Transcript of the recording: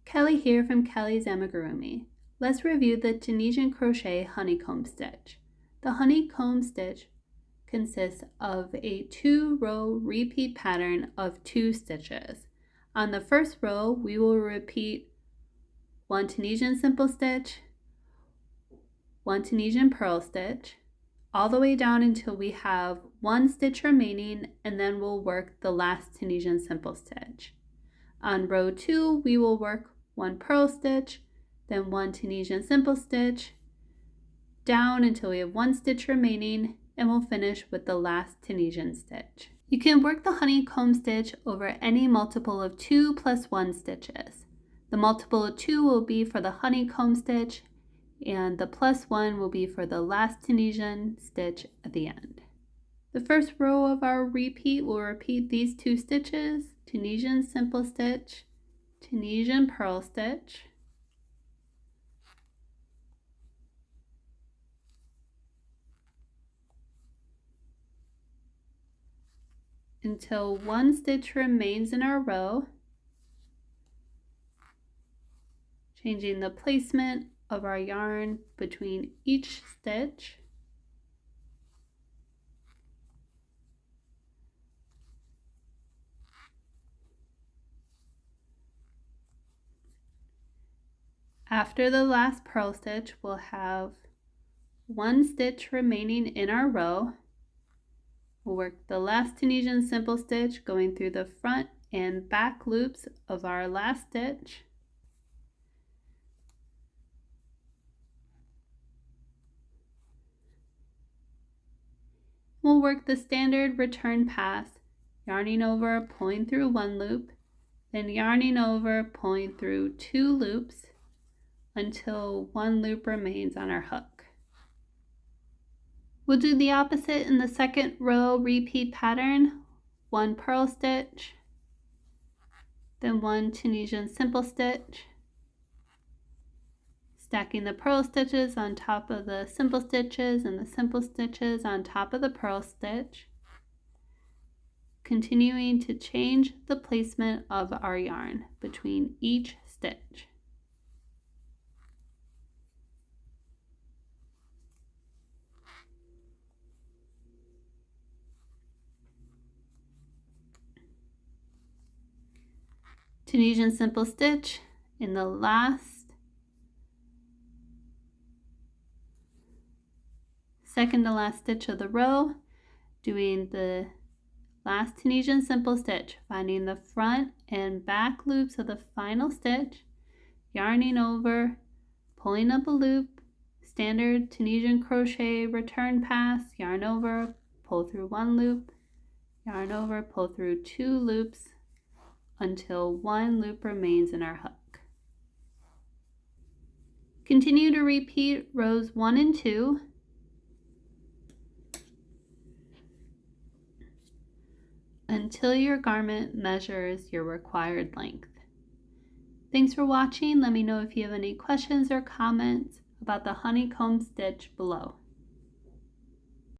Kelly here from Kelly's Amigurumi. Let's review the Tunisian Crochet honeycomb stitch. The honeycomb stitch consists of a 2-row repeat pattern of 2 stitches. On the first row, we will repeat 1 Tunisian simple stitch, 1 Tunisian purl stitch, all the way down until we have 1 stitch remaining, and then we'll work the last Tunisian simple stitch. On row 2, we will work 1 purl stitch, then 1 Tunisian simple stitch, down until we have 1 stitch remaining, and we'll finish with the last Tunisian stitch. You can work the honeycomb stitch over any multiple of 2 plus 1 stitches. The multiple of 2 will be for the honeycomb stitch, and the plus 1 will be for the last Tunisian stitch at the end. The first row of our repeat will repeat these 2 stitches, Tunisian simple stitch, Tunisian purl stitch, until 1 stitch remains in our row, changing the placement of our yarn between each stitch. After the last purl stitch, we'll have 1 stitch remaining in our row. We'll work the last Tunisian simple stitch going through the front and back loops of our last stitch. We'll work the standard return pass, yarning over, pulling through 1 loop, then yarning over, pulling through 2 loops until 1 loop remains on our hook. We'll do the opposite in the second row repeat pattern, 1 purl stitch, then 1 Tunisian simple stitch, stacking the purl stitches on top of the simple stitches and the simple stitches on top of the purl stitch, continuing to change the placement of our yarn between each stitch. Tunisian simple stitch in the second to last stitch of the row, doing the last Tunisian simple stitch, finding the front and back loops of the final stitch, yarning over, pulling up a loop, standard Tunisian crochet return pass, yarn over, pull through 1 loop, yarn over, pull through 2 loops until 1 loop remains in our hook. Continue to repeat rows 1 and 2. Until your garment measures your required length. Thanks for watching. Let me know if you have any questions or comments about the honeycomb stitch below.